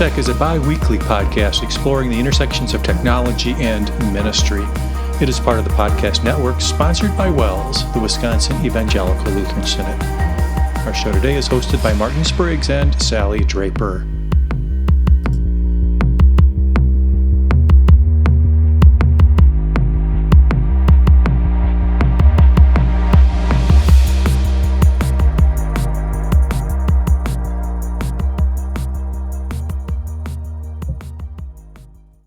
WELSTech is a bi-weekly podcast exploring the intersections of technology and ministry. It is part of the podcast network sponsored by WELS, the Wisconsin Evangelical Lutheran Synod. Our show today is hosted by Martin Spriggs and Sally Draper.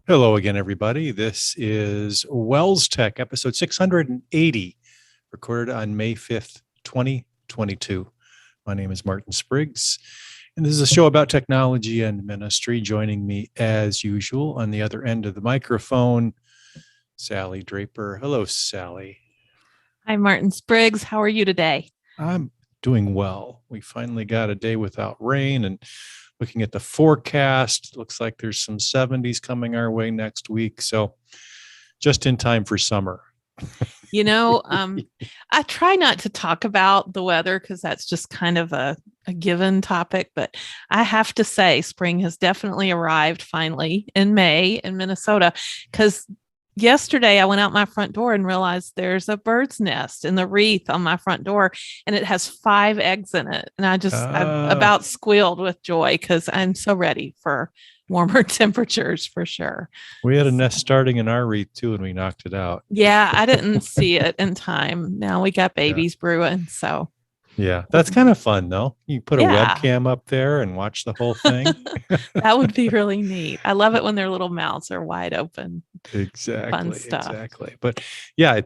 Hello again, everybody. This is WELSTech, episode 680, recorded on May 5th, 2022. My name is Martin Spriggs, and this is a show about technology and ministry. Joining me, as usual, on the other end of the microphone, Sally Draper. Hello, Sally. Hi, Martin Spriggs. How are you today? I'm doing well. We finally got a day without rain, and looking at the forecast, looks like there's some 70s coming our way next week. So just in time for summer. You know, I try not to talk about the weather because that's just kind of a given topic. But I have to say, spring has definitely arrived finally in May in Minnesota, because yesterday I went out my front door and realized there's a bird's nest in the wreath on my front door, and it has 5 eggs in it. And I about squealed with joy because I'm so ready for warmer temperatures for sure. We had a nest starting in our wreath too, and we knocked it out. Yeah, I didn't see it in time. Now we got babies brewing. So yeah, that's kind of fun though. You put a webcam up there and watch the whole thing. That would be really neat. I love it when their little mouths are wide open. Exactly. Fun stuff. Exactly. But yeah,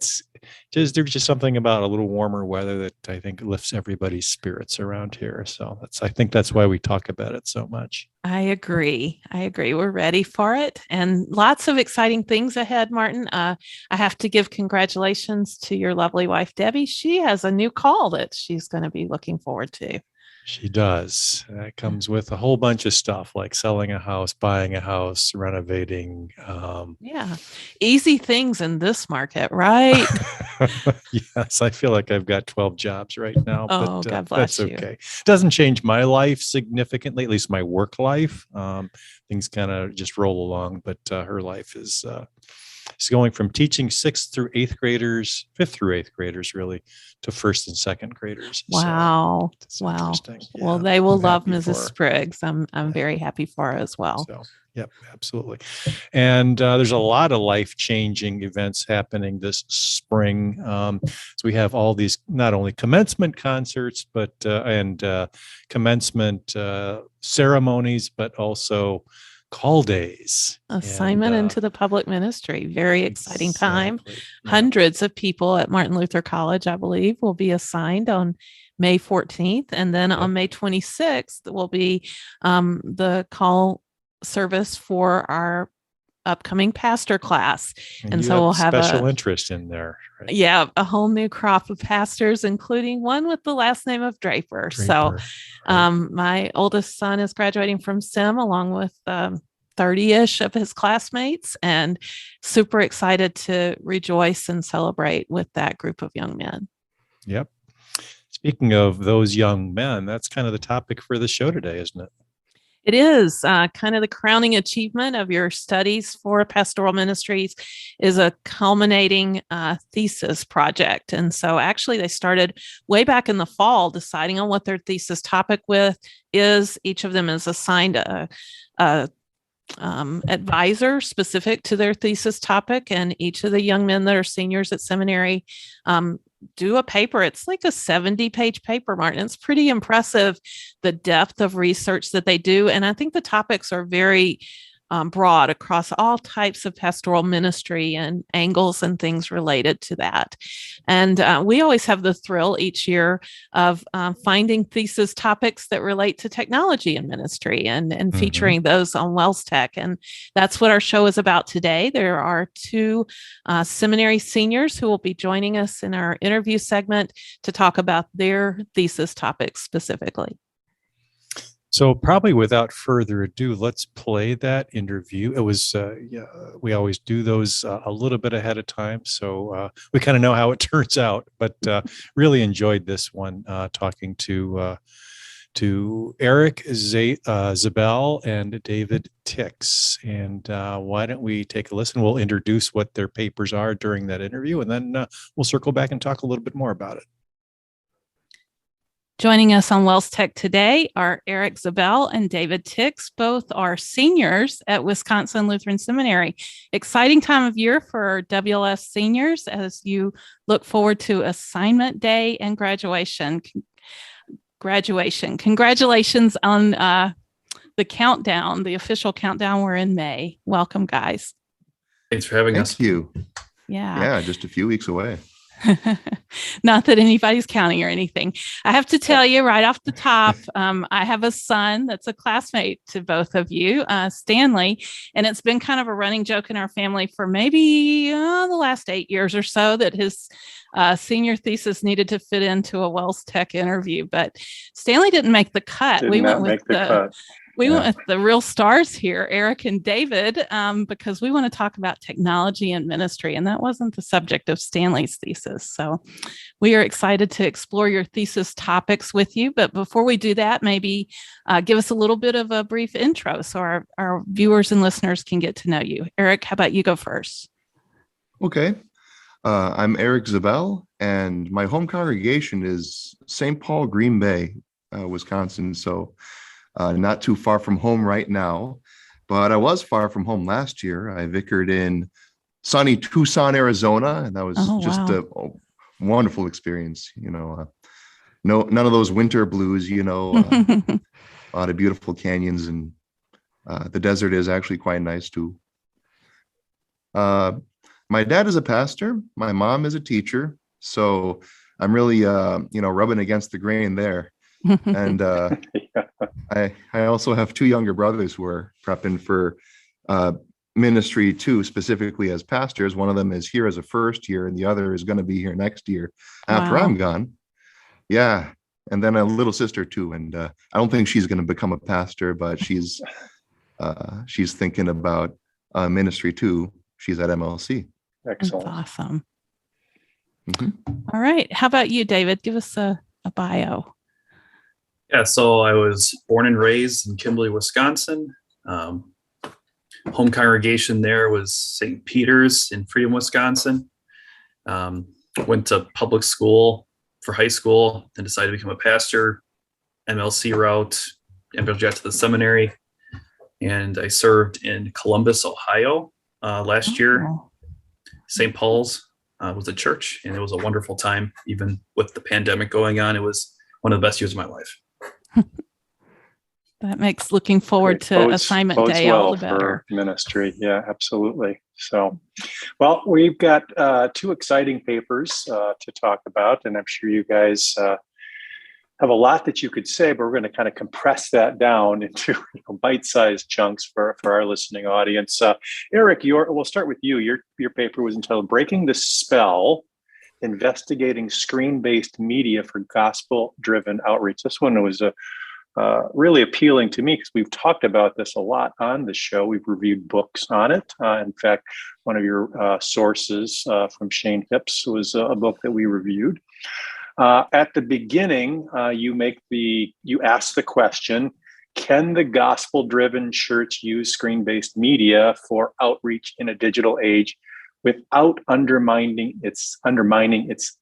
there's just something about a little warmer weather that I think lifts everybody's spirits around here. So I think that's why we talk about it so much. I agree. We're ready for it, and lots of exciting things ahead, Martin. I have to give congratulations to your lovely wife, Debbie. She has a new call that she's going to be looking forward to. She does. That comes with a whole bunch of stuff like selling a house, buying a house, renovating. Easy things in this market, right? Yes, I feel like I've got 12 jobs right now. Oh, but God bless that's you. okay. Doesn't change my life significantly, at least my work life. Things kind of just roll along, but her life is going from teaching 5th through 8th graders, really, to 1st and 2nd graders. Wow. So wow. Interesting. Yeah, well, they will love Mrs. Spriggs. I'm very happy for her as well. So, yep, absolutely. And there's a lot of life-changing events happening this spring. So we have all these, not only commencement concerts, but commencement ceremonies, but also call days. Assignment into the public ministry. Very exciting time. Yeah. Hundreds of people at Martin Luther College, I believe, will be assigned on May 14th. And then on May 26th will be the call service for our upcoming pastor class. And so we'll have special interest in there. Right? Yeah, a whole new crop of pastors, including one with the last name of Draper. So my oldest son is graduating from SIM along with 30-ish of his classmates, and super excited to rejoice and celebrate with that group of young men. Yep. Speaking of those young men, that's kind of the topic for the show today, isn't it? It is kind of the crowning achievement of your studies for pastoral ministries is a culminating thesis project. And so actually they started way back in the fall deciding on what their thesis topic is. Each of them is assigned a advisor specific to their thesis topic. And each of the young men that are seniors at seminary do a paper. It's like a 70-page paper, Martin. It's pretty impressive, the depth of research that they do. And I think the topics are very broad across all types of pastoral ministry and angles and things related to that. And we always have the thrill each year of finding thesis topics that relate to technology and ministry and featuring those on WELSTech. And that's what our show is about today. There are 2 seminary seniors who will be joining us in our interview segment to talk about their thesis topics specifically. So probably without further ado, let's play that interview. It was, we always do those a little bit ahead of time, so we kind of know how it turns out, but really enjoyed this one, talking to to Eric Zabel and David Tix. And why don't we take a listen? We'll introduce what their papers are during that interview, and then we'll circle back and talk a little bit more about it. Joining us on WELSTech today are Eric Zabel and David Tix. Both are seniors at Wisconsin Lutheran Seminary. Exciting time of year for WLS seniors as you look forward to assignment day and graduation. Congratulations on the countdown, the official countdown. We're in May. Welcome, guys. Thanks for having us. Thank you. Yeah, just a few weeks away. Not that anybody's counting or anything. I have to tell you right off the top, I have a son that's a classmate to both of you, Stanley, and it's been kind of a running joke in our family for maybe the last 8 years or so that his senior thesis needed to fit into a WELSTech interview, but Stanley didn't make the cut. We went with the real stars here, Eric and David, because we want to talk about technology and ministry, and that wasn't the subject of Stanley's thesis. So we are excited to explore your thesis topics with you. But before we do that, maybe give us a little bit of a brief intro so our viewers and listeners can get to know you. Eric, how about you go first? Okay. I'm Eric Zabel, and my home congregation is St. Paul, Green Bay, Wisconsin. So not too far from home right now, but I was far from home last year. I vicared in sunny Tucson, Arizona, and that was a wonderful experience. None of those winter blues, a lot of beautiful canyons, and the desert is actually quite nice too. My dad is a pastor. My mom is a teacher. So I'm really, rubbing against the grain there. And I also have two younger brothers who are prepping for ministry too, specifically as pastors. One of them is here as a first year, and the other is going to be here next year after I'm gone. Yeah. And then a little sister too. And I don't think she's going to become a pastor, but she's thinking about ministry too. She's at MLC. Excellent. That's awesome. Mm-hmm. All right. How about you, David? Give us a bio. Yeah, so I was born and raised in Kimberly, Wisconsin. Home congregation there was St. Peter's in Freedom, Wisconsin. Went to public school for high school, then decided to become a pastor, MLC route, and got to the seminary. And I served in Columbus, Ohio last year. St. Paul's was a church, and it was a wonderful time. Even with the pandemic going on, it was one of the best years of my life. That makes looking forward to assignment day all the better. For ministry. Yeah, absolutely. So, well, we've got two exciting papers to talk about, and I'm sure you guys have a lot that you could say, but we're going to kind of compress that down into bite-sized chunks for our listening audience. Eric, we'll start with you. Your paper was entitled "Breaking the Spell: Investigating Screen-Based Media for Gospel-Driven Outreach." This one was really appealing to me because we've talked about this a lot on the show. We've reviewed books on it. In fact, one of your sources from Shane Hips was a book that we reviewed. At the beginning, you ask the question, can the gospel-driven church use screen-based media for outreach in a digital age without undermining its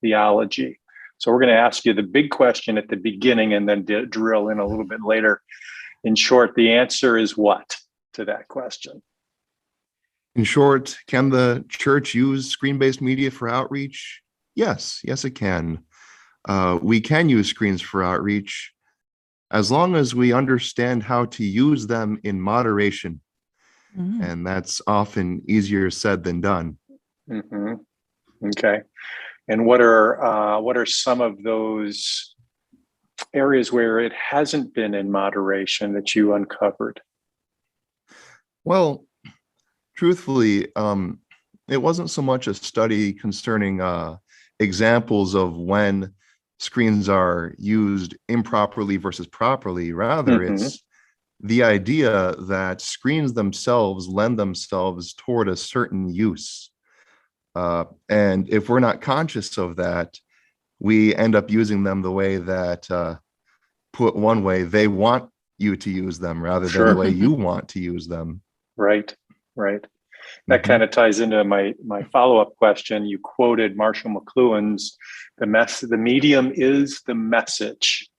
theology? So we're going to ask you the big question at the beginning and then drill in a little bit later. In short, the answer is what to that question? In short, can the church use screen-based media for outreach? Yes, it can. We can use screens for outreach as long as we understand how to use them in moderation. Mm-hmm. And that's often easier said than done. Mm-hmm. Okay. And what are some of those areas where it hasn't been in moderation that you uncovered? Well, truthfully, it wasn't so much a study concerning examples of when screens are used improperly versus properly. Rather, it's the idea that screens themselves lend themselves toward a certain use. And if we're not conscious of that, we end up using them the way that put one way, they want you to use them rather than the way you want to use them. Right. That kind of ties into my follow-up question. You quoted Marshall McLuhan's, the medium is the message.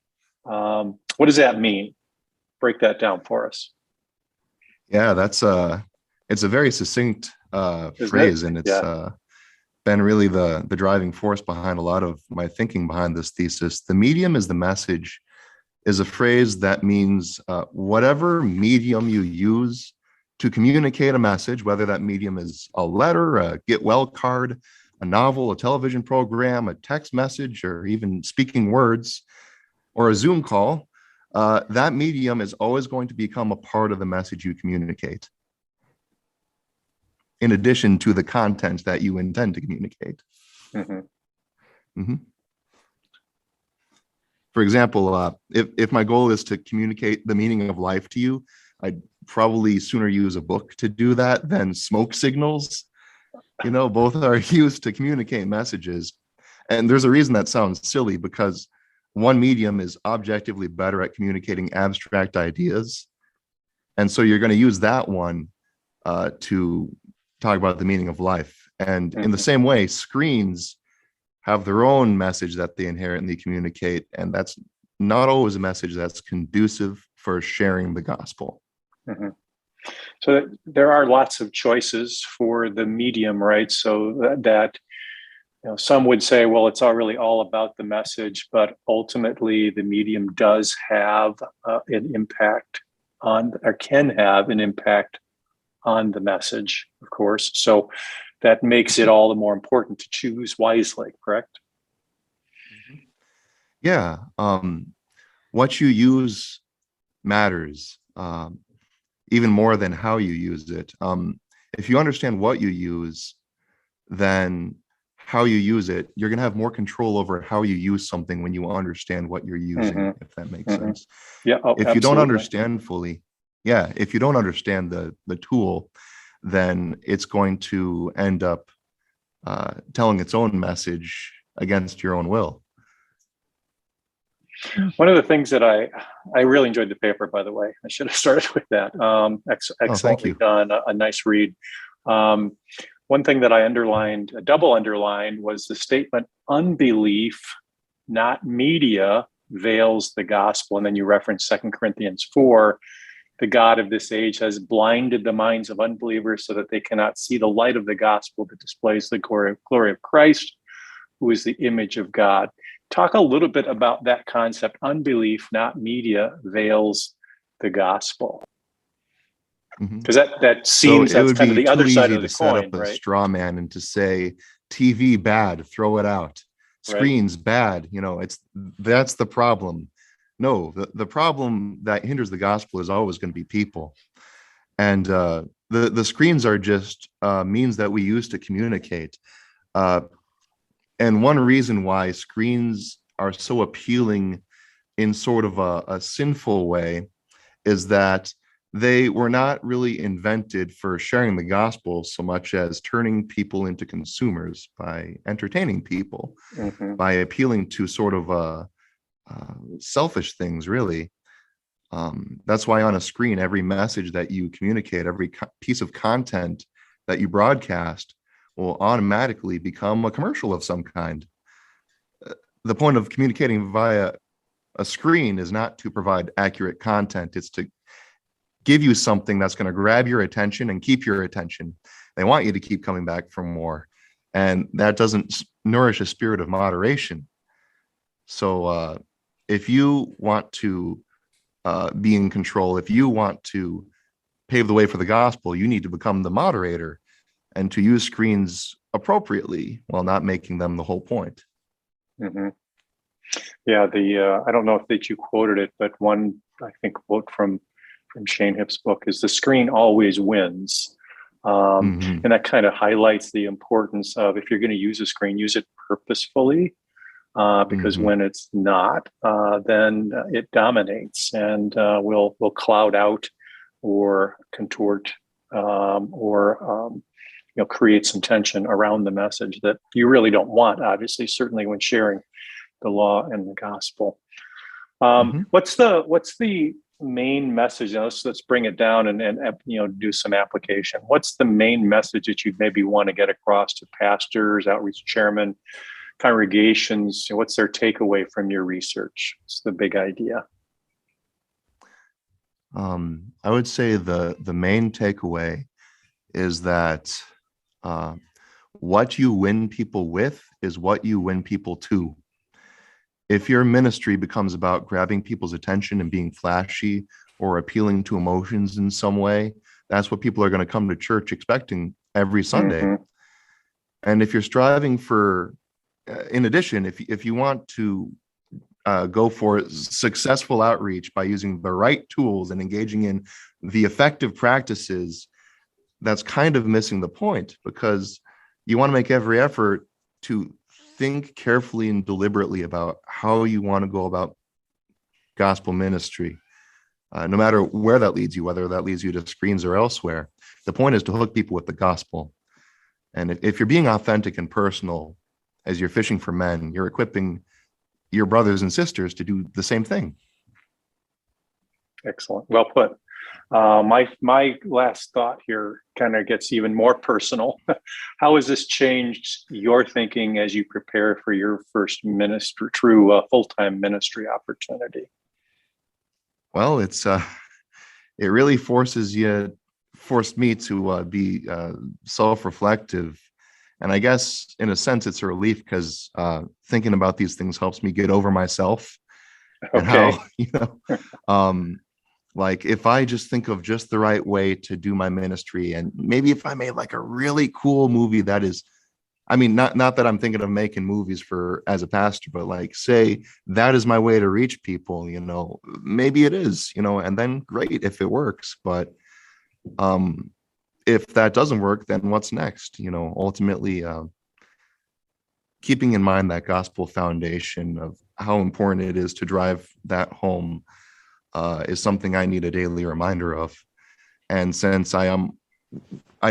What does that mean? Break that down for us. Yeah, it's a very succinct phrase, and it's been really the driving force behind a lot of my thinking behind this thesis. The medium is the message is a phrase that means whatever medium you use to communicate a message, whether that medium is a letter, a get well card, a novel, a television program, a text message, or even speaking words, or a Zoom call, that medium is always going to become a part of the message you communicate, in addition to the content that you intend to communicate. For example, if my goal is to communicate the meaning of life to you, I'd probably sooner use a book to do that than smoke signals. Both are used to communicate messages. And there's a reason that sounds silly, because one medium is objectively better at communicating abstract ideas. And so you're going to use that one to talk about the meaning of life. And in the same way, screens have their own message that they inherently communicate. And that's not always a message that's conducive for sharing the gospel. So there are lots of choices for the medium, right? So that some would say, well, it's all really all about the message, but ultimately the medium does have an impact on, or can have an impact on the message, of course. So that makes it all the more important to choose wisely, correct? Yeah. What you use matters, even more than how you use it. If you understand what you use, then how you use it, you're going to have more control over how you use something when you understand what you're using, if that makes sense. Yeah. If you don't understand fully, if you don't understand the tool, then it's going to end up telling its own message against your own will. One of the things that I really enjoyed the paper, by the way, I should have started with that. Excellently done, a nice read. One thing that I underlined, double underlined, was the statement, unbelief, not media, veils the gospel. And then you reference 2 Corinthians 4, the God of this age has blinded the minds of unbelievers so that they cannot see the light of the gospel that displays the glory of Christ, who is the image of God. Talk a little bit about that concept. Unbelief, not media, veils the gospel. Because that seems that's kind of the other side of the coin, right? It would be too easy to set up a straw man and to say, TV bad, throw it out. Screens bad, that's the problem. No, the problem that hinders the gospel is always going to be people. And the screens are just means that we use to communicate. And one reason why screens are so appealing in sort of a sinful way is that they were not really invented for sharing the gospel so much as turning people into consumers by entertaining people, by appealing to sort of selfish things, really. That's why on a screen, every message that you communicate, every piece of content that you broadcast will automatically become a commercial of some kind. The point of communicating via a screen is not to provide accurate content. It's to give you something that's going to grab your attention and keep your attention. They want you to keep coming back for more. And that doesn't nourish a spirit of moderation. So if you want to be in control, if you want to pave the way for the gospel, you need to become the moderator and to use screens appropriately while not making them the whole point. Yeah, I don't know if you quoted it, but one, I think, quote from Shane Hipp's book is, the screen always wins. And that kind of highlights the importance of, if you're going to use a screen, use it purposefully, because when it's not, then it dominates and will cloud out or contort or create some tension around the message that you really don't want, obviously, certainly when sharing the law and the gospel. What's the main message? Let's bring it down and do some application. What's the main message that you'd maybe want to get across to pastors, outreach chairmen, congregations? What's their takeaway from your research? What's the big idea? I would say the main takeaway is that what you win people with is what you win people to. If your ministry becomes about grabbing people's attention and being flashy or appealing to emotions in some way, that's what people are going to come to church expecting every Sunday. Mm-hmm. And if you're striving for, in addition, if you want to go for successful outreach by using the right tools and engaging in the effective practices, that's kind of missing the point, because you want to make every effort to think carefully and deliberately about how you want to go about gospel ministry, no matter where that leads you, whether that leads you to screens or elsewhere. The point is to hook people with the gospel. And if you're being authentic and personal as you're fishing for men, you're equipping your brothers and sisters to do the same thing. Excellent. Well put. My last thought here kind of gets even more personal. How has this changed your thinking as you prepare for your first true full-time ministry opportunity? Well, it really forced me to be self-reflective. And I guess in a sense, it's a relief, because thinking about these things helps me get over myself. Okay. And how, like if I just think of just the right way to do my ministry, and maybe if I made like a really cool movie that is, I mean, not that I'm thinking of making movies as a pastor, but like say that is my way to reach people, maybe it is, and then great if it works. But if that doesn't work, then what's next? Ultimately, keeping in mind that gospel foundation of how important it is to drive that home is something I need a daily reminder of. And since I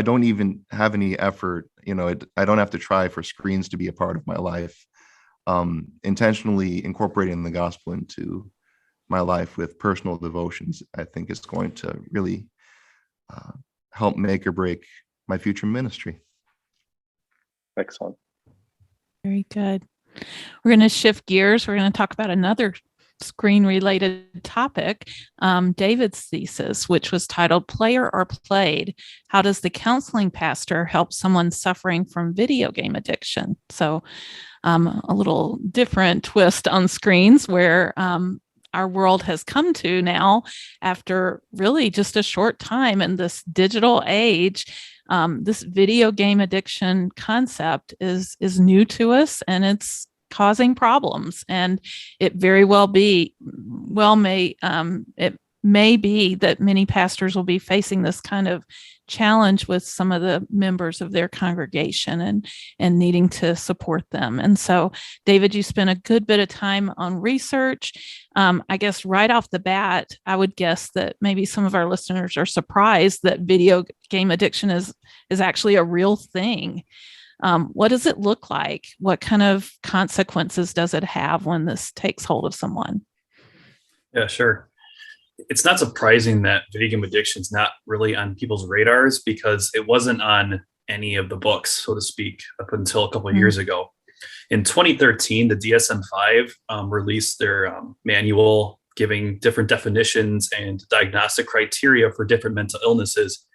don't even have any effort, I don't have to try for screens to be a part of my life. Intentionally incorporating the gospel into my life with personal devotions, I think is going to really help make or break my future ministry. Excellent. Very good. We're going to shift gears. We're going to talk about another screen-related topic, David's thesis, which was titled Player or Played? How does the counseling pastor help someone suffering from video game addiction? So a little different twist on screens, where our world has come to now after really just a short time in this digital age. This video game addiction concept is new to us, and it's causing problems. And it very well may be that many pastors will be facing this kind of challenge with some of the members of their congregation and needing to support them. And so, David, you spent a good bit of time on research. I guess right off the bat, I would guess that maybe some of our listeners are surprised that video game addiction is actually a real thing. What does it look like? What kind of consequences does it have when this takes hold of someone? Yeah, sure. It's not surprising that video game addiction is not really on people's radars, because it wasn't on any of the books, so to speak, up until a couple of years ago. In 2013, the DSM-5 released their manual giving different definitions and diagnostic criteria for different mental illnesses.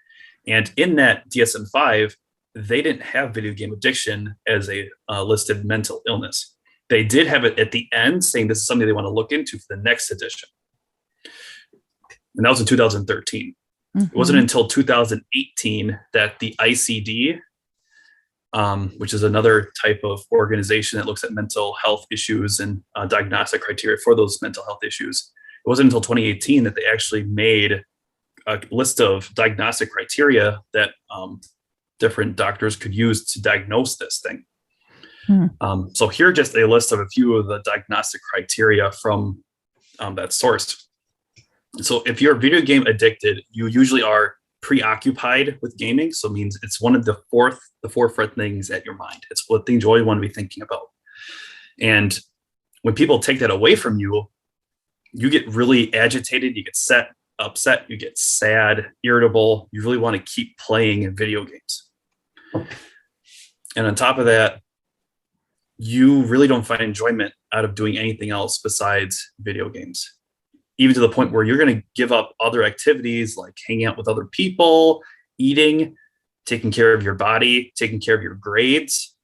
And in that DSM-5, they didn't have video game addiction as a listed mental illness. They did have it at the end, saying this is something they want to look into for the next edition. And that was in 2013. Mm-hmm. It wasn't until 2018 that the ICD, which is another type of organization that looks at mental health issues and diagnostic criteria for those mental health issues, it wasn't until 2018 that they actually made a list of diagnostic criteria that different doctors could use to diagnose this thing. So here are just a list of a few of the diagnostic criteria from that source. So if you're video game addicted, you usually are preoccupied with gaming. So it means it's one of the forefront things at your mind. It's what things you always want to be thinking about. And when people take that away from you, you get really agitated, you get upset, you get sad, irritable. You really want to keep playing video games. And on top of that, you really don't find enjoyment out of doing anything else besides video games, even to the point where you're going to give up other activities like hanging out with other people, eating, taking care of your body, taking care of your grades,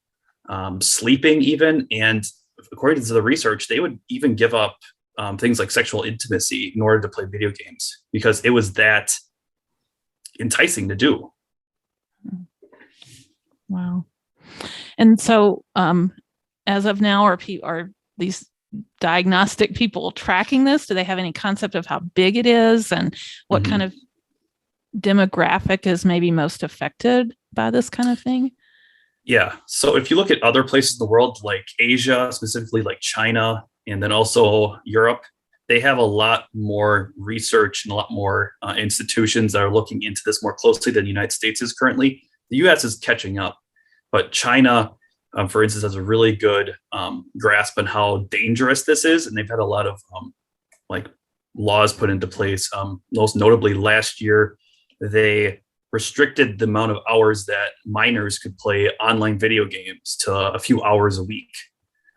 sleeping even. And according to the research, they would even give up things like sexual intimacy in order to play video games because it was that enticing to do. Wow. And so as of now, are these diagnostic people tracking this? Do they have any concept of how big it is and what kind of demographic is maybe most affected by this kind of thing? Yeah. So if you look at other places in the world, like Asia, specifically like China, and then also Europe, they have a lot more research and a lot more institutions that are looking into this more closely than the United States is currently. The US is catching up, but China, for instance, has a really good grasp on how dangerous this is. And they've had a lot of like laws put into place. Most notably last year, they restricted the amount of hours that minors could play online video games to a few hours a week,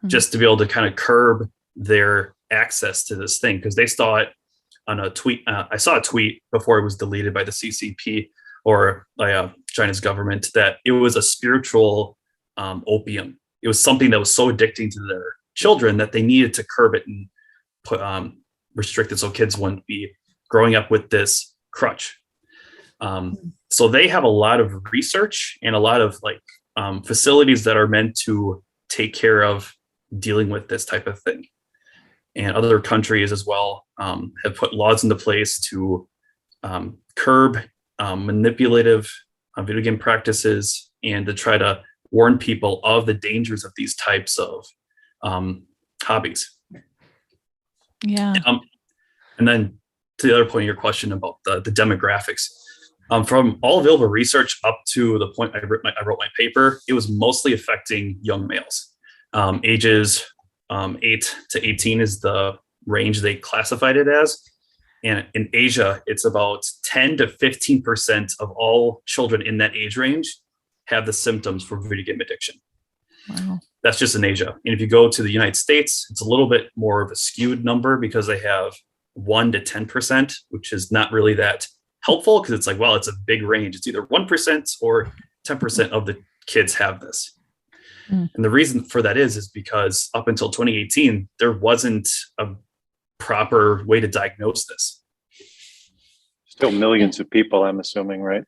just to be able to kind of curb their access to this thing. Because they saw it on a tweet. I saw a tweet before it was deleted by the CCP or by China's government that it was a spiritual opium. It was something that was so addicting to their children that they needed to curb it and put restrict it so kids wouldn't be growing up with this crutch. So they have a lot of research and a lot of like facilities that are meant to take care of dealing with this type of thing. And other countries as well have put laws into place to curb manipulative video game practices and to try to warn people of the dangers of these types of hobbies. Yeah. And then to the other point of your question about the demographics, from all available research up to the point I wrote my paper, it was mostly affecting young males. Ages 8 to 18 is the range they classified it as. And in Asia, it's about 10 to 15% of all children in that age range have the symptoms for video game addiction. Wow. That's just in Asia. And if you go to the United States, it's a little bit more of a skewed number because they have 1 to 10%, which is not really that helpful because it's like, well, it's a big range. It's either 1% or 10% of the kids have this. And the reason for that is because up until 2018, there wasn't a proper way to diagnose this. Still millions of people, I'm assuming, right?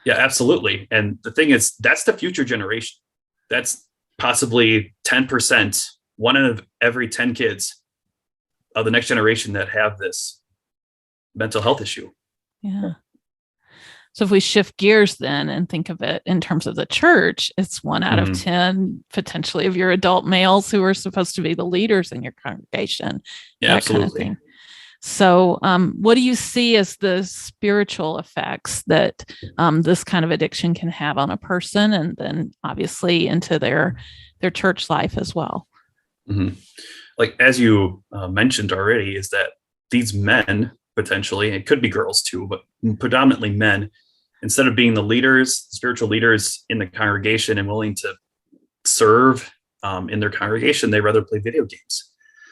Yeah, absolutely. And the thing is, that's the future generation. That's possibly 10%, 1 out of every 10 kids of the next generation that have this mental health issue. Yeah. So if we shift gears then and think of it in terms of the church, it's 1 out of 10 potentially of your adult males who are supposed to be the leaders in your congregation. Yeah, absolutely. Kind of thing. So what do you see as the spiritual effects that this kind of addiction can have on a person and then obviously into their church life as well? Like, as you mentioned already, is that these men, potentially, it could be girls too, but predominantly men, instead of being the leaders, spiritual leaders in the congregation and willing to serve in their congregation, they rather play video games.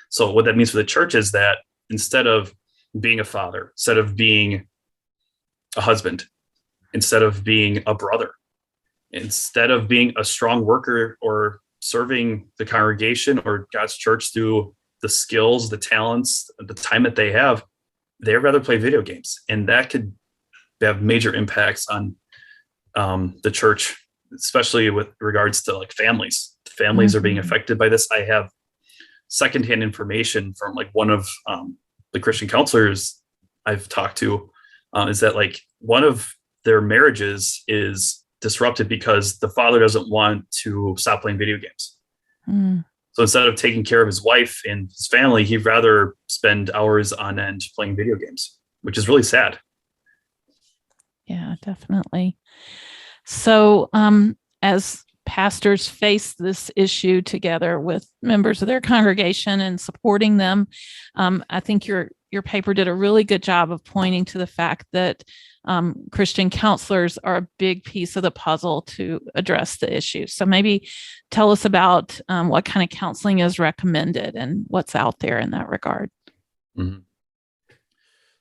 So what that means for the church is that instead of being a father, instead of being a husband, instead of being a brother, instead of being a strong worker or serving the congregation or God's church through the skills, the talents, the time that they have, they'd rather play video games. And that could have major impacts on the church, especially with regards to like families. Families are being affected by this. I have secondhand information from like one of the Christian counselors I've talked to is that like one of their marriages is disrupted because the father doesn't want to stop playing video games. So instead of taking care of his wife and his family, he'd rather spend hours on end playing video games, which is really sad. Yeah, definitely. So as pastors face this issue together with members of their congregation and supporting them. I think your paper did a really good job of pointing to the fact that Christian counselors are a big piece of the puzzle to address the issue. So maybe tell us about what kind of counseling is recommended and what's out there in that regard. Mm-hmm.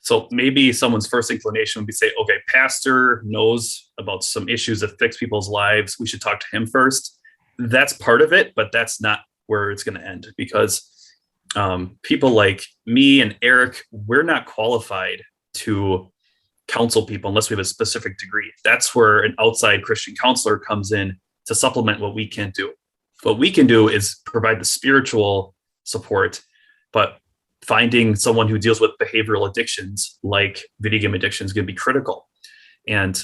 So maybe someone's first inclination would be say, okay, pastor knows about some issues that fix people's lives. We should talk to him first. That's part of it, but that's not where it's going to end, because people like me and Eric, we're not qualified to counsel people unless we have a specific degree. That's where an outside Christian counselor comes in to supplement what we can't do. What we can do is provide the spiritual support, but finding someone who deals with behavioral addictions like video game addiction is going to be critical. And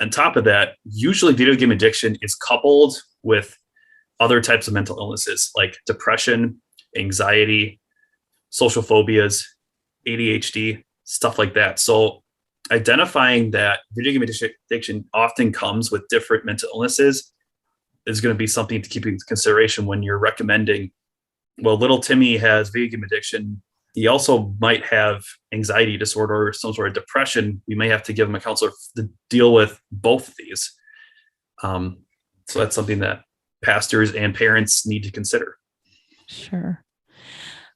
on top of that, usually video game addiction is coupled with other types of mental illnesses like depression, anxiety, social phobias, ADHD, stuff like that. So identifying that video game addiction often comes with different mental illnesses is going to be something to keep in consideration when you're recommending, well, little Timmy has video game addiction. He also might have anxiety disorder or some sort of depression. We may have to give him a counselor to deal with both of these. So that's something that pastors and parents need to consider. Sure.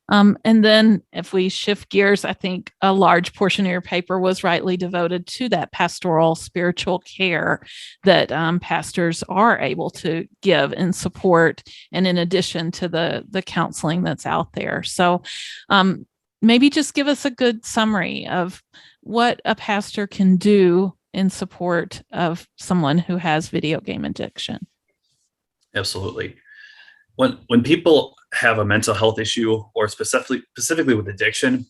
And then if we shift gears, I think a large portion of your paper was rightly devoted to that pastoral spiritual care that pastors are able to give and support, and in addition to the counseling that's out there. So maybe just give us a good summary of what a pastor can do in support of someone who has video game addiction. Absolutely. When people have a mental health issue, or specifically with addiction,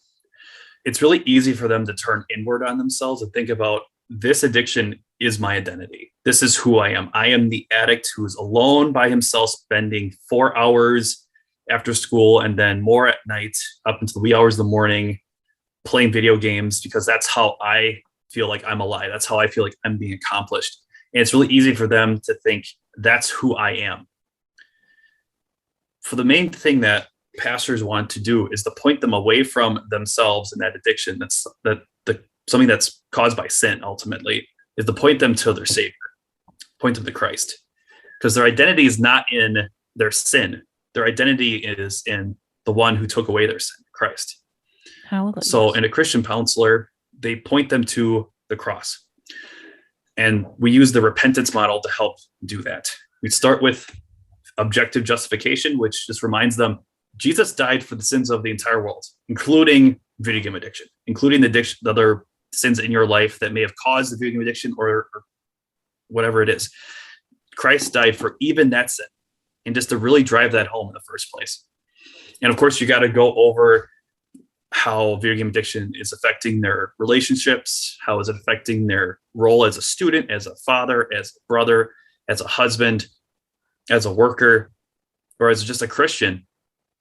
it's really easy for them to turn inward on themselves and think about, this addiction is my identity. This is who I am. I am the addict who's alone by himself, spending 4 hours after school and then more at night up until the wee hours of the morning playing video games, because that's how I feel like I'm alive. That's how I feel like I'm being accomplished. And it's really easy for them to think that's who I am. For the main thing that pastors want to do is to point them away from themselves and that addiction, something that's caused by sin, ultimately, is to point them to their Savior, point them to Christ. Because their identity is not in their sin. Their identity is in the one who took away their sin, Christ. Hallelujah. So in a Christian counselor, they point them to the cross. And we use the repentance model to help do that. We start with objective justification, which just reminds them Jesus died for the sins of the entire world, including video game addiction, including the other sins in your life that may have caused the video game addiction or whatever it is. Christ died for even that sin, and just to really drive that home in the first place. And of course, you got to go over how video game addiction is affecting their relationships, how is it affecting their role as a student, as a father, as a brother, as a husband, as a worker, or as just a Christian.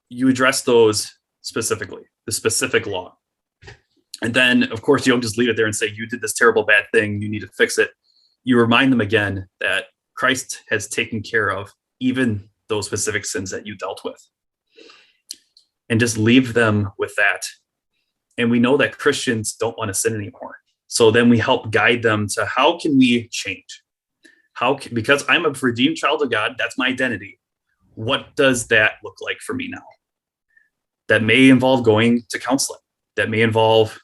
You address those specifically, the specific law. And then, of course, you don't just leave it there and say, you did this terrible bad thing, you need to fix it. You remind them again that Christ has taken care of even those specific sins that you dealt with. And just leave them with that. And we know that Christians don't want to sin anymore. So then we help guide them to, how can we change? Because I'm a redeemed child of God, that's my identity. What does that look like for me now? That may involve going to counseling. That may involve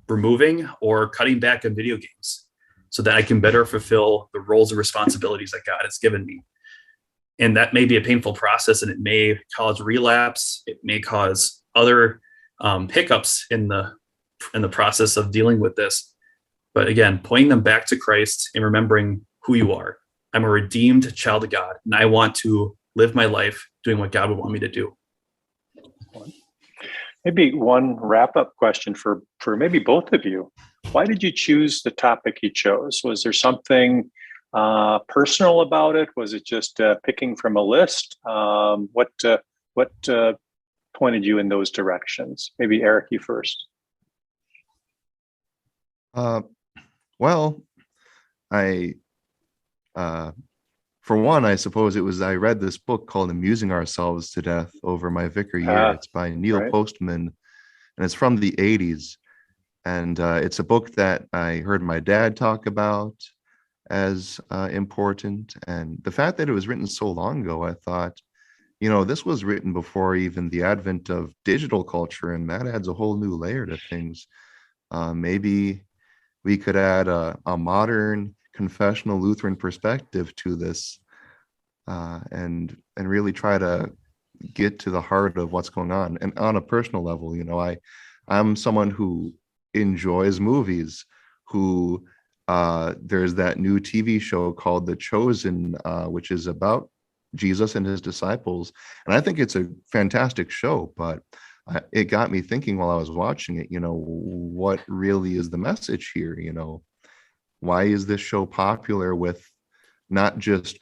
removing or cutting back on video games so that I can better fulfill the roles and responsibilities that God has given me. And that may be a painful process, and it may cause relapse. It may cause other hiccups in the process of dealing with this. But again, pointing them back to Christ and remembering who you are. I'm a redeemed child of God, and I want to live my life doing what God would want me to do. Maybe one wrap-up question for maybe both of you. Why did you choose the topic you chose? Was there something personal about it? Was it just picking from a list? What pointed you in those directions? Maybe Eric, you first. Well, I for one, I suppose I read this book called Amusing Ourselves to Death over my vicar year. It's by Neil right. Postman, and it's from the 80s. And it's a book that I heard my dad talk about as important. And the fact that it was written so long ago, I thought, this was written before even the advent of digital culture, and that adds a whole new layer to things. Maybe we could add a modern confessional Lutheran perspective to this, and really try to get to the heart of what's going on. And on a personal level, I'm someone who enjoys movies, who there's that new TV show called The Chosen, which is about Jesus and his disciples. And I think it's a fantastic show, but it got me thinking while I was watching it, what really is the message here? Why is this show popular with not just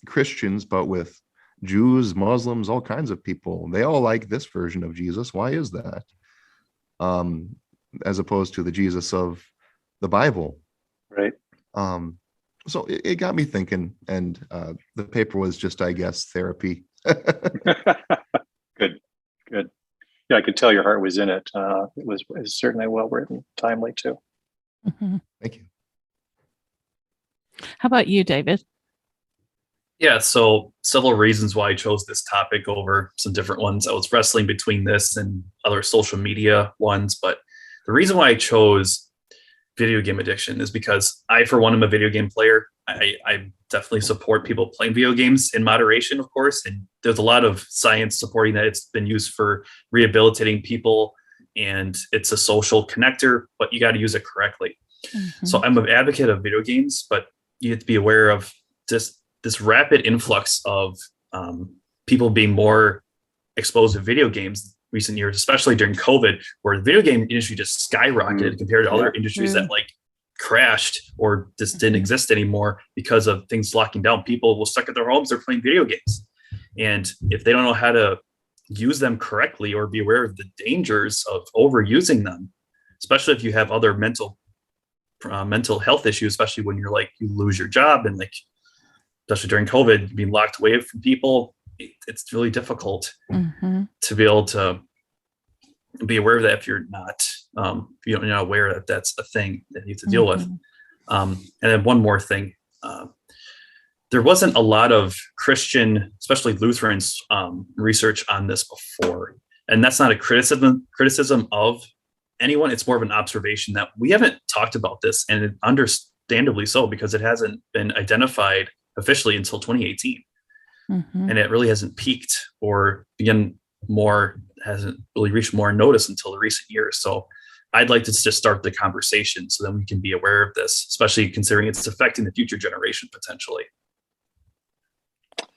Christians, but with Jews, Muslims, all kinds of people? They all like this version of Jesus. Why is that? As opposed to the Jesus of the Bible. Right. So it got me thinking, and the paper was just, I guess, therapy. Good. Yeah, I could tell your heart was in it. It was certainly well written, timely too. Mhm. Thank you. How about you, David? Yeah, so several reasons why I chose this topic over some different ones. I was wrestling between this and other social media ones, but the reason why I chose video game addiction is because I, for one, am a video game player. I definitely support people playing video games in moderation, of course. And there's a lot of science supporting that it's been used for rehabilitating people, and it's a social connector, but you got to use it correctly. Mhm. So I'm an advocate of video games, but you have to be aware of just this rapid influx of people being more exposed to video games recent years, especially during COVID, where the video game industry just skyrocketed compared to other industries that like crashed or just didn't exist anymore because of things locking down. People will stuck at their homes, they're playing video games. And if they don't know how to use them correctly or be aware of the dangers of overusing them, especially if you have other mental health issues, especially when you're like, you lose your job, and like, especially during COVID, being locked away from people, it's really difficult to be able to be aware of that if you're not, you're not aware that that's a thing that you have to deal with. And then one more thing, there wasn't a lot of Christian, especially Lutherans, research on this before. And that's not a criticism of anyone. It's more of an observation that we haven't talked about this, and understandably so, because it hasn't been identified officially until 2018. And it really hasn't peaked or hasn't really reached more notice until the recent years. So I'd like to just start the conversation so then we can be aware of this, especially considering it's affecting the future generation potentially.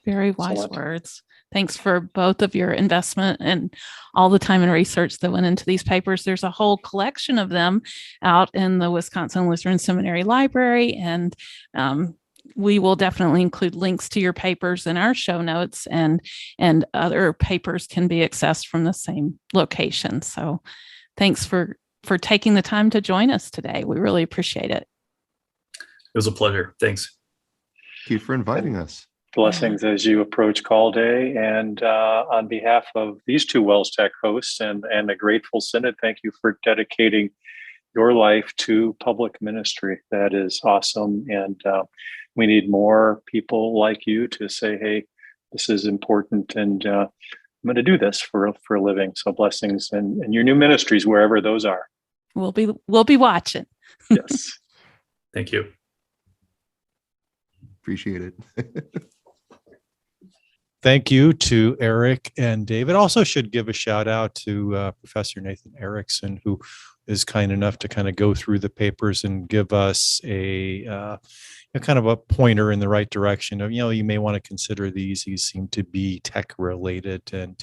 Very wise words. Thanks for both of your investment and all the time and research that went into these papers. There's a whole collection of them out in the Wisconsin Lutheran Seminary Library, and we will definitely include links to your papers in our show notes, and other papers can be accessed from the same location. So thanks for taking the time to join us today. We really appreciate it. It was a pleasure. Thanks. Thank you for inviting us. Blessings as you approach call day. And on behalf of these two WELSTech hosts and the Grateful Synod, thank you for dedicating your life to public ministry. That is awesome. And we need more people like you to say, hey, this is important, and I'm going to do this for a living. So blessings and your new ministries, wherever those are. We'll be watching. Yes. Thank you. Appreciate it. Thank you to Eric and David. Also should give a shout out to Professor Nathan Erickson, who is kind enough to kind of go through the papers and give us a kind of a pointer in the right direction of, you may want to consider these. These seem to be tech related, and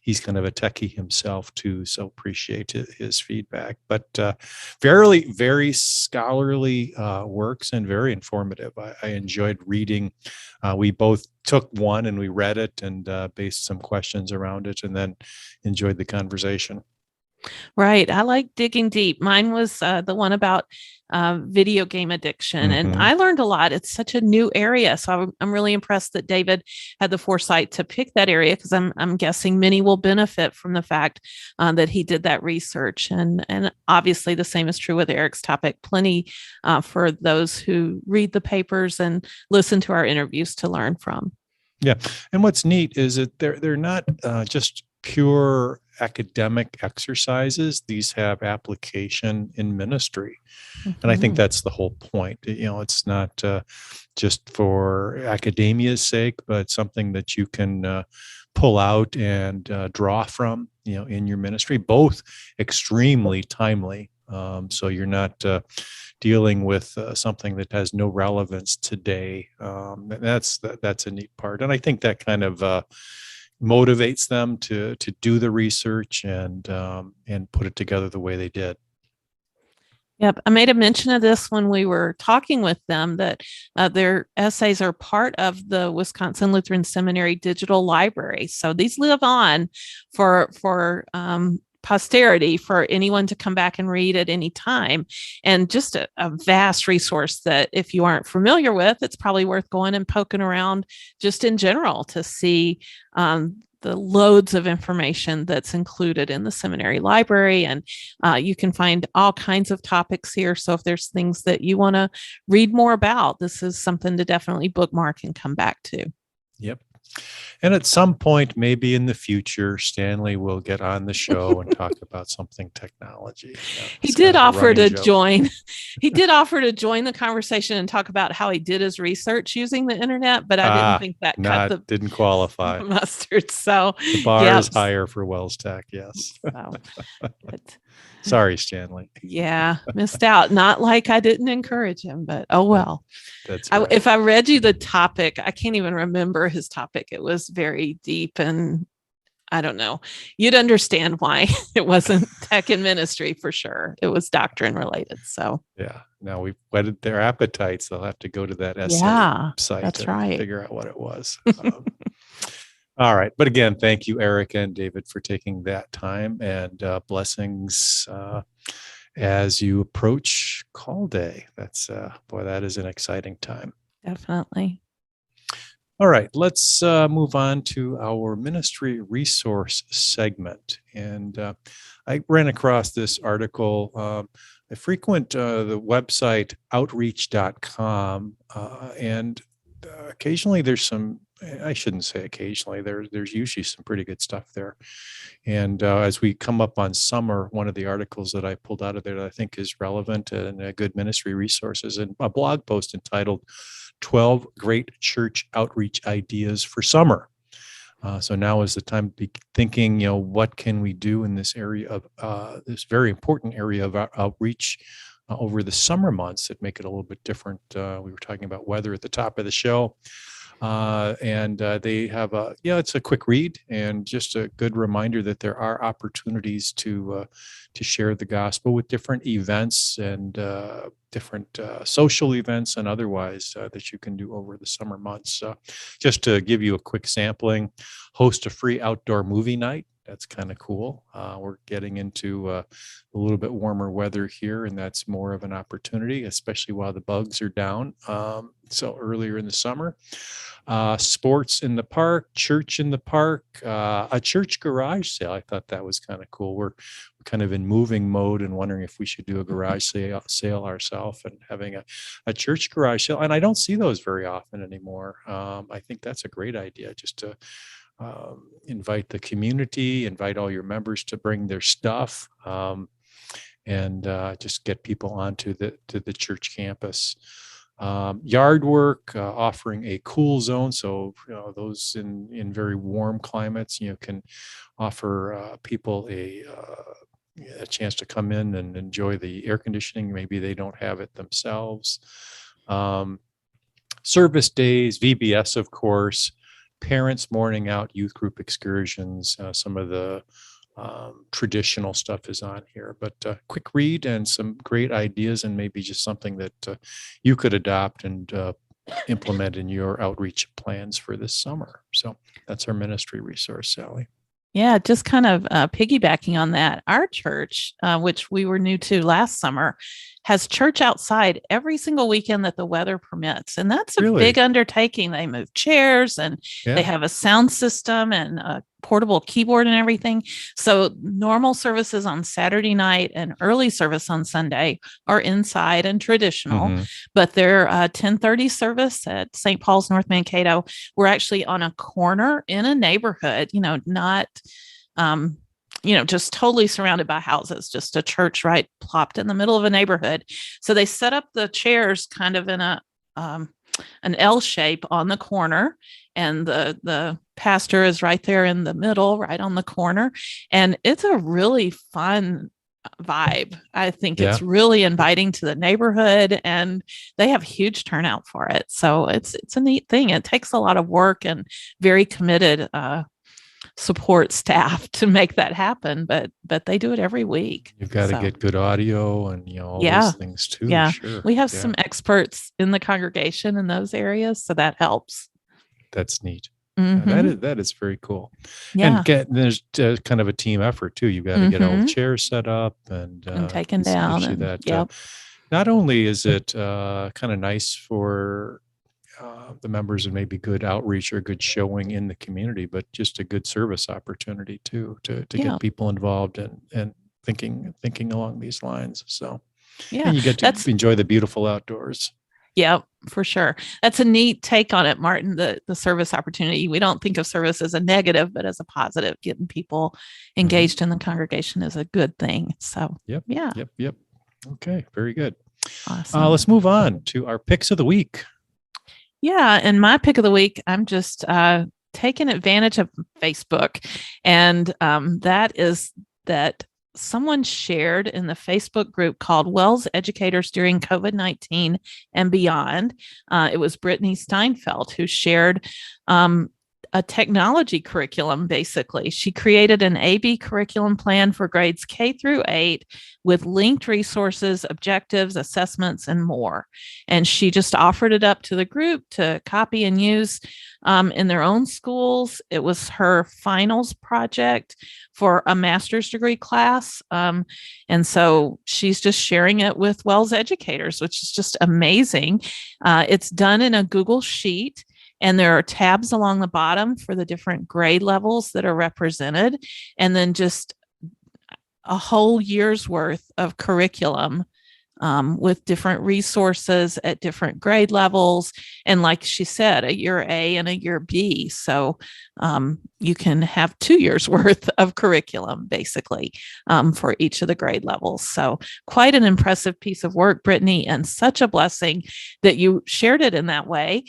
he's kind of a techie himself too. So appreciate his feedback, but very, very scholarly works and very informative. I enjoyed reading. We both took one and we read it and based some questions around it, and then enjoyed the conversation. Right. I like digging deep. Mine was the one about video game addiction. And Mhm. I learned a lot. It's such a new area. So I'm really impressed that David had the foresight to pick that area because I'm guessing many will benefit from the fact that he did that research. And obviously, the same is true with Eric's topic. Plenty for those who read the papers and listen to our interviews to learn from. Yeah. And what's neat is that they're not just pure academic exercises. These have application in ministry. And I think Mhm. that's the whole point. It's not just for academia's sake, but something that you can pull out and draw from, in your ministry, both extremely timely. So you're not dealing with something that has no relevance today. That's a neat part. And I think that kind of motivates them to do the research and put it together the way they did. Yep. I made a mention of this when we were talking with them that their essays are part of the Wisconsin Lutheran Seminary digital library. So these live on for posterity for anyone to come back and read at any time. And just a vast resource that if you aren't familiar with, it's probably worth going and poking around just in general to see the loads of information that's included in the seminary library. And you can find all kinds of topics here. So if there's things that you want to read more about, this is something to definitely bookmark and come back to. Yep. And at some point, maybe in the future, Stanley will get on the show and talk about something technology. He It's did kind of a offer running to joke. join. He did offer to join the conversation and talk about how he did his research using the internet, but I didn't think that cut the Didn't qualify. mustard. So The bar yeah. is higher for WELSTech, yes. So, but Sorry, Stanley. yeah, missed out. Not like I didn't encourage him, but oh well. That's right. If I read you the topic, I can't even remember his topic. It was very deep and I don't know. You'd understand why it wasn't tech and ministry for sure. It was doctrine related. So Yeah. Now we've whetted their appetites. They'll have to go to that essay yeah, site that's and right. figure out what it was. All right. But again, thank you, Eric and David, for taking that time, and blessings as you approach call day. That's that is an exciting time. Definitely. All right, let's move on to our ministry resource segment. And I ran across this article. I frequent the website outreach.com, and occasionally there's some, I shouldn't say occasionally, there's usually some pretty good stuff there. And as we come up on summer, one of the articles that I pulled out of there that I think is relevant and a good ministry resource is a blog post entitled 12 Great Church Outreach Ideas for Summer. So now is the time to be thinking, what can we do in this area of this very important area of outreach over the summer months that make it a little bit different. We were talking about weather at the top of the show. And they have it's a quick read and just a good reminder that there are opportunities to share the gospel with different events and different social events and otherwise that you can do over the summer months. Just to give you a quick sampling, host a free outdoor movie night. That's kind of cool. We're getting into a little bit warmer weather here, and that's more of an opportunity, especially while the bugs are down. So earlier in the summer, sports in the park, church in the park, a church garage sale. I thought that was kind of cool. We're kind of in moving mode and wondering if we should do a garage sale ourselves and having a church garage sale. And I don't see those very often anymore. I think that's a great idea, just to invite the community, invite all your members to bring their stuff, and just get people onto the church campus. Yard work, offering a cool zone. So those in very warm climates, can offer people a chance to come in and enjoy the air conditioning. Maybe they don't have it themselves. Service days, VBS, of course. Parents morning out, youth group excursions, some of the traditional stuff is on here, but quick read and some great ideas, and maybe just something that you could adopt and implement in your outreach plans for this summer. So that's our ministry resource, Sally. Yeah, just kind of piggybacking on that, our church, which we were new to last summer, has church outside every single weekend that the weather permits. And that's a Really? big undertaking. They move chairs and they Yeah. have a sound system and a portable keyboard and everything. So normal services on Saturday night and early service on Sunday are inside and traditional, Mhm. but their 10:30 service at St. Paul's North Mankato, we're actually on a corner in a neighborhood, not just totally surrounded by houses, just a church right plopped in the middle of a neighborhood. So they set up the chairs kind of in an L shape on the corner, and the pastor is right there in the middle, right on the corner, and it's a really fun vibe. I think it's really inviting to the neighborhood, and they have huge turnout for it. So it's a neat thing. It takes a lot of work and very committed support staff to make that happen, but they do it every week. You've got to get good audio and all those things too. Yeah. Sure. We have some experts in the congregation in those areas, so that helps. That's neat. Mm-hmm. That is very cool. Yeah. And there's kind of a team effort too. You've got to get all the chairs set up and taken down. gives you that. Not only is it kind of nice for the members and maybe good outreach or good showing in the community, but just a good service opportunity too, to get people involved and thinking along these lines. So and you get to enjoy the beautiful outdoors. Yeah, for sure. That's a neat take on it, Martin, the service opportunity. We don't think of service as a negative, but as a positive. Getting people engaged in the congregation is a good thing. So Yep. Okay, very good. Awesome. Let's move on to our picks of the week. Yeah, and my pick of the week, I'm just taking advantage of Facebook, and that is that someone shared in the Facebook group called WELS Educators During COVID-19 and Beyond. It was Brittany Steinfeld who shared a technology curriculum, basically. She created an AB curriculum plan for grades K through 8 with linked resources, objectives, assessments, and more. And she just offered it up to the group to copy and use in their own schools. It was her finals project for a master's degree class. And so she's just sharing it with WELS educators, which is just amazing. It's done in a Google Sheet. And there are tabs along the bottom for the different grade levels that are represented. And then just a whole year's worth of curriculum with different resources at different grade levels. And like she said, a year A and a year B. So you can have 2 years worth of curriculum, basically, for each of the grade levels. So quite an impressive piece of work, Brittany, and such a blessing that you shared it in that way.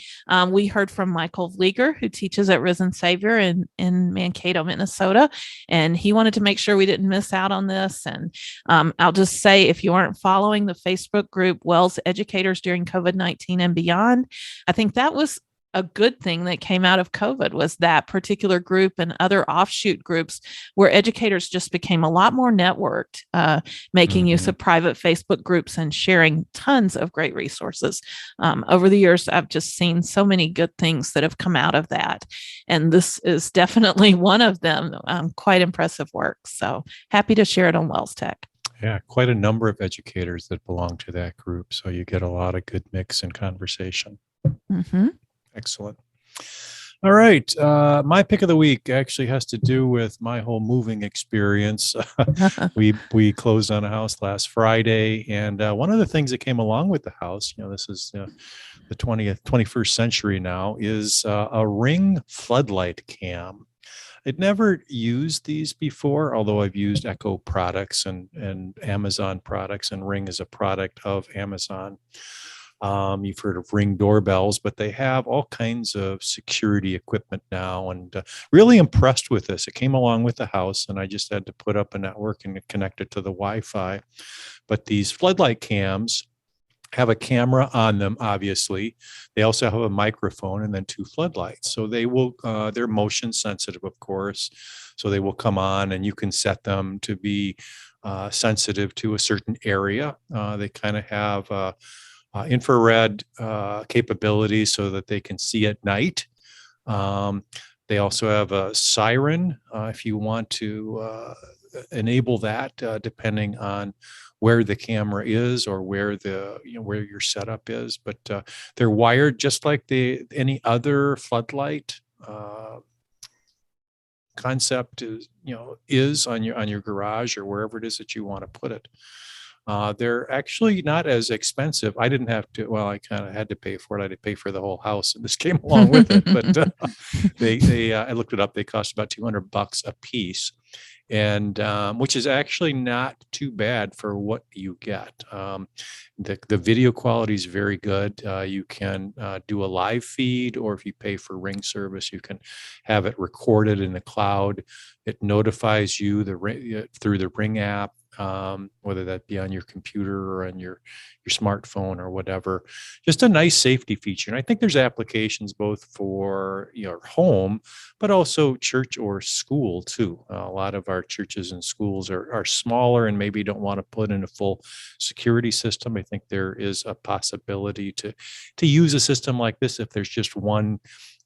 We heard from Michael Vlieger, who teaches at Risen Savior in Mankato, Minnesota, and he wanted to make sure we didn't miss out on this. And I'll just say, if you aren't following the Facebook group WELS Educators During COVID-19 and Beyond, I think that was a good thing that came out of COVID, was that particular group and other offshoot groups where educators just became a lot more networked, making use of private Facebook groups and sharing tons of great resources. Over the years, I've just seen so many good things that have come out of that. And this is definitely one of them. Quite impressive work. So happy to share it on WELSTech. Yeah, quite a number of educators that belong to that group. So you get a lot of good mix and conversation. Mm-hmm. Excellent. All right. My pick of the week actually has to do with my whole moving experience. We closed on a house last Friday. And one of the things that came along with the house, this is the 21st century now, is a Ring floodlight cam. I'd never used these before, although I've used Echo products and Amazon products, and Ring is a product of Amazon. You've heard of Ring doorbells, but they have all kinds of security equipment now, and really impressed with this. It came along with the house, and I just had to put up a network and connect it to the Wi-Fi. But these floodlight cams have a camera on them, obviously. They also have a microphone and then 2 floodlights. So they will, they're motion sensitive, of course. So they will come on, and you can set them to be sensitive to a certain area. They kind of have infrared capabilities so that they can see at night. They also have a siren if you want to enable that, depending on where the camera is or where where your setup is. But they're wired just like any other floodlight concept is on your garage or wherever it is that you want to put it. They're actually not as expensive. I didn't have to. Well, I kind of had to pay for it. I had to pay for the whole house, and this came along with it. But I looked it up. They cost about $200 a piece, and which is actually not too bad for what you get. The video quality is very good. You can do a live feed, or if you pay for Ring service, you can have it recorded in the cloud. It notifies you through the Ring app. Whether that be on your computer or on your smartphone or whatever. Just a nice safety feature. And I think there's applications both for your home, but also church or school too. A lot of our churches and schools are smaller and maybe don't want to put in a full security system. I think there is a possibility to use a system like this if there's just one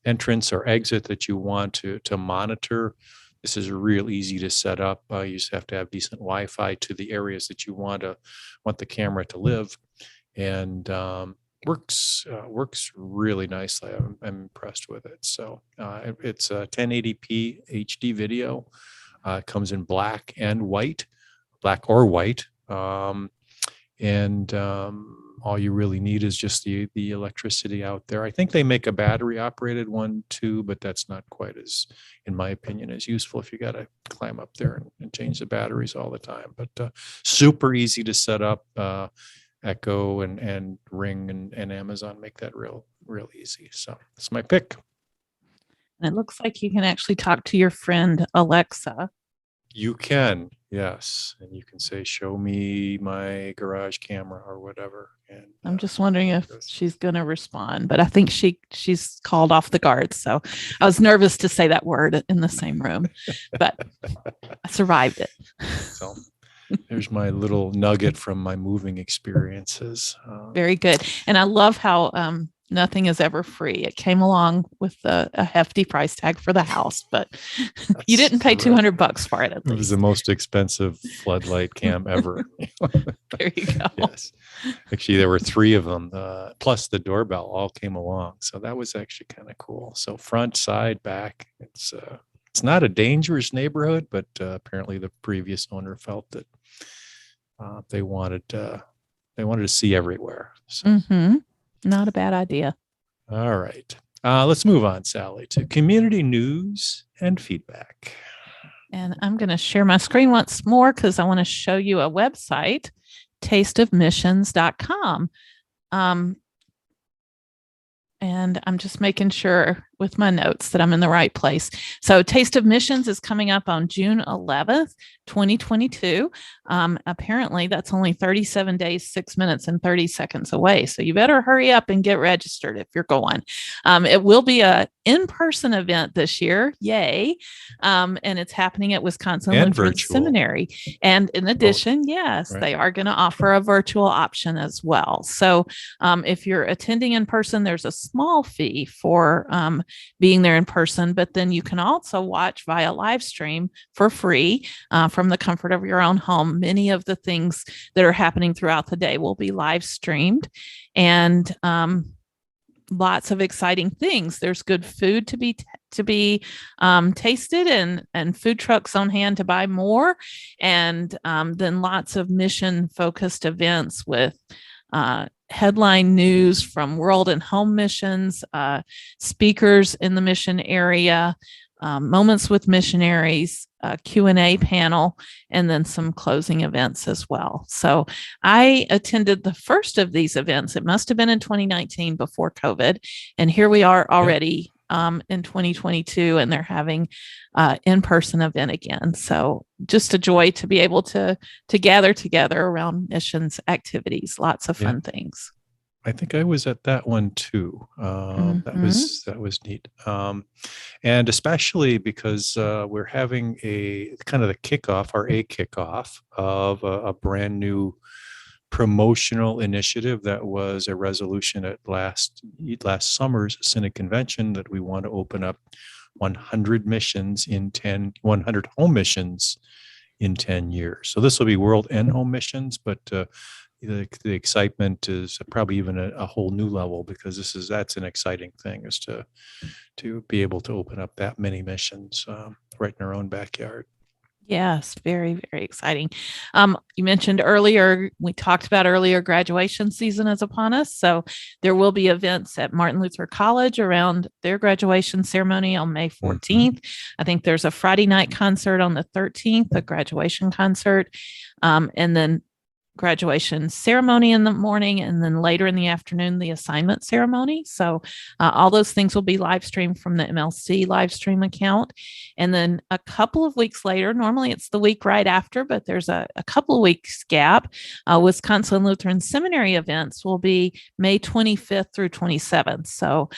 entrance or exit that you want to monitor. This is real easy to set up. You just have to have decent Wi-Fi to the areas that you want the camera to live, and works really nicely. I'm impressed with it. So it's a 1080p HD video. It comes in black or white, and all you really need is just the electricity out there. I think they make a battery operated one too, but that's not quite as, in my opinion, as useful if you got to climb up there and change the batteries all the time. But super easy to set up. Echo and Ring and Amazon make that real easy. So that's my pick. And it looks like you can actually talk to your friend Alexa. You can, yes. And you can say, show me my garage camera or whatever. And I'm just wondering if she's going to respond, but I think she's called off the guard. So I was nervous to say that word in the same room, but I survived it. So there's my little nugget from my moving experiences. Very good. And I love how nothing is ever free. It came along with a hefty price tag for the house, but you didn't pay $200 for it. At least. It was the most expensive floodlight cam ever. There you go. Yes. Actually, there were 3 of them, plus the doorbell all came along. So that was actually kind of cool. So front, side, back. It's not a dangerous neighborhood, but apparently the previous owner felt that they wanted to see everywhere. So. Mm-hmm. Not a bad idea. All right. Let's move on, Sally, to community news and feedback. And I'm going to share my screen once more because I want to show you a website, tasteofmissions.com. And I'm just making sure with my notes that I'm in the right place. So Taste of Missions is coming up on June 11th, 2022. Apparently that's only 37 days, 6 minutes and 30 seconds away. So you better hurry up and get registered if you're going. It will be a in-person event this year. Yay. And it's happening at Wisconsin Lutheran Seminary. And in addition, yes, right. They are going to offer a virtual option as well. So if you're attending in person, there's a small fee for being there in person, but then you can also watch via live stream for free from the comfort of your own home. Many of the things that are happening throughout the day will be live streamed, and lots of exciting things. There's good food to be tasted, and food trucks on hand to buy more, and then lots of mission focused events with headline news from world and home missions, speakers in the mission area, moments with missionaries, Q&A panel, and then some closing events as well. So I attended the first of these events. It must have been in 2019 before COVID. And here we are already in 2022, and they're having in-person event again. So just a joy to be able to gather together around missions activities. Lots of fun things. I think I was at that one too. That was neat. And especially because we're having a kind of the kickoff of a brand new promotional initiative that was a resolution at last summer's Synod Convention that we want to open up 100 missions 100 home missions in 10 years. So this will be world and home missions, but the excitement is probably even a whole new level, because that's an exciting thing, is to be able to open up that many missions right in our own backyard. Yes, very, very exciting. You mentioned earlier, we talked about earlier, graduation season is upon us. So there will be events at Martin Luther College around their graduation ceremony on May 14th. I think there's a Friday night concert on the 13th, a graduation concert, and then graduation ceremony in the morning, and then later in the afternoon, the assignment ceremony. So all those things will be live streamed from the MLC live stream account. And then a couple of weeks later, normally it's the week right after, but there's a couple of weeks gap. Wisconsin Lutheran Seminary events will be May 25th through 27th. So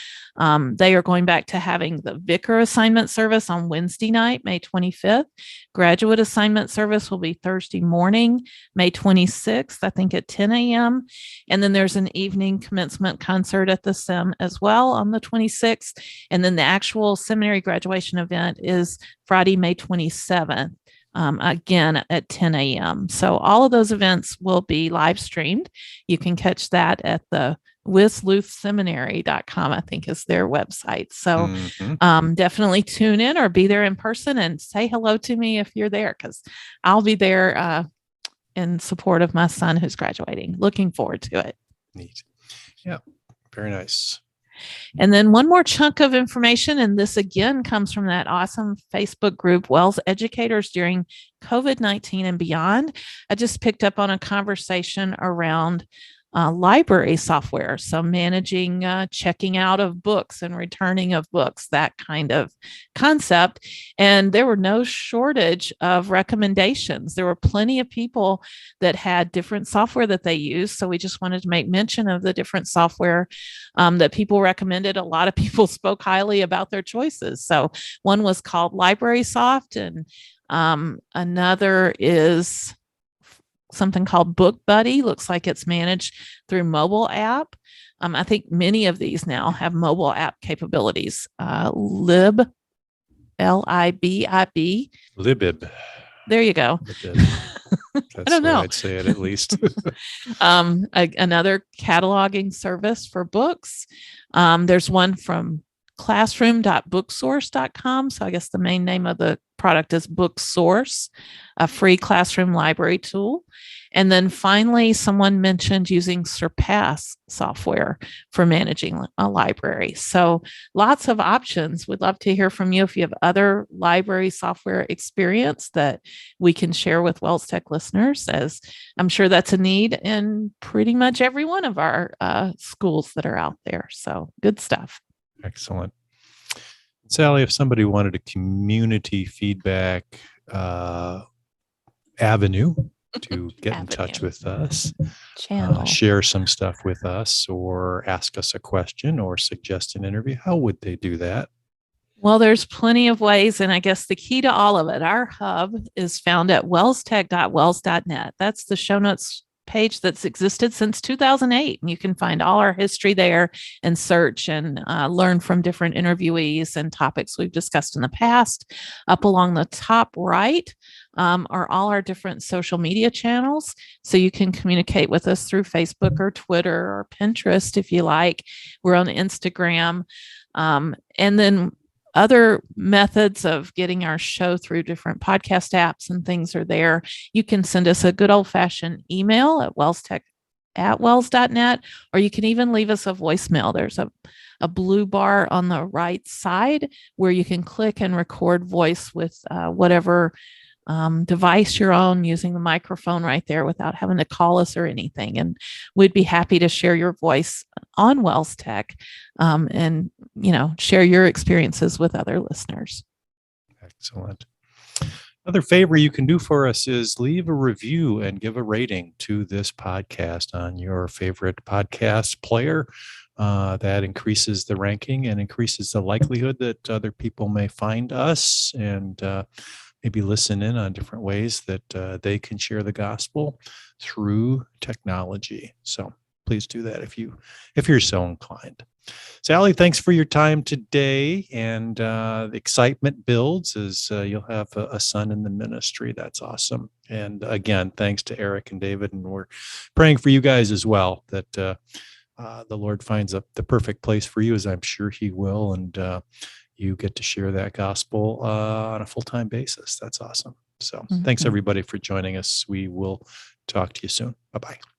they are going back to having the vicar assignment service on Wednesday night, May 25th. Graduate assignment service will be Thursday morning, May 26th. I think at 10 a.m. And then there's an evening commencement concert at the SEM as well on the 26th. And then the actual seminary graduation event is Friday, May 27th. Again at 10 a.m. So all of those events will be live streamed. You can catch that at the wisluthseminary.com, I think is their website. So definitely tune in or be there in person and say hello to me if you're there, because I'll be there in support of my son who's graduating. Looking forward to it. Neat. Yeah, very nice. And then one more chunk of information, and this again comes from that awesome Facebook group, WELS Educators During COVID-19 and Beyond. I just picked up on a conversation around library software. So managing checking out of books and returning of books, that kind of concept. And there were no shortage of recommendations. There were plenty of people that had different software that they used. So we just wanted to make mention of the different software that people recommended. A lot of people spoke highly about their choices. So one was called LibrarySoft, and another is something called Book Buddy. Looks like it's managed through mobile app. I think many of these now have mobile app capabilities. Libib. Libib. There you go. That's I don't know. I'd say it at least. Another cataloging service for books. There's one from classroom.booksource.com. So I guess the main name of the product is BookSource, a free classroom library tool. And then finally, someone mentioned using Surpass software for managing a library. So lots of options. We'd love to hear from you if you have other library software experience that we can share with WELSTech listeners, as I'm sure that's a need in pretty much every one of our schools that are out there. So good stuff. Excellent. Sally, if somebody wanted a community feedback avenue to get in touch with us, share some stuff with us, or ask us a question or suggest an interview, how would they do that? Well, there's plenty of ways, and I guess the key to all of it, our hub is found at welstech.wels.net. That's the show notes page that's existed since 2008. And you can find all our history there and search and learn from different interviewees and topics we've discussed in the past. Up along the top right are all our different social media channels. So you can communicate with us through Facebook or Twitter or Pinterest if you like. We're on Instagram. And then other methods of getting our show through different podcast apps and things are there. You can send us a good old-fashioned email at welstech@wels.net, or you can even leave us a voicemail. There's a blue bar on the right side where you can click and record voice with whatever device you're on, using the microphone right there without having to call us or anything. And we'd be happy to share your voice on WELSTech and, share your experiences with other listeners. Excellent. Another favor you can do for us is leave a review and give a rating to this podcast on your favorite podcast player. That increases the ranking and increases the likelihood that other people may find us and maybe listen in on different ways that they can share the gospel through technology. So please do that if you're so inclined. Sally, thanks for your time today. And the excitement builds as you'll have a son in the ministry. That's awesome. And again, thanks to Eric and David. And we're praying for you guys as well, that the Lord finds the perfect place for you, as I'm sure he will. And you get to share that gospel on a full-time basis. That's awesome. So thanks everybody for joining us. We will talk to you soon. Bye-bye.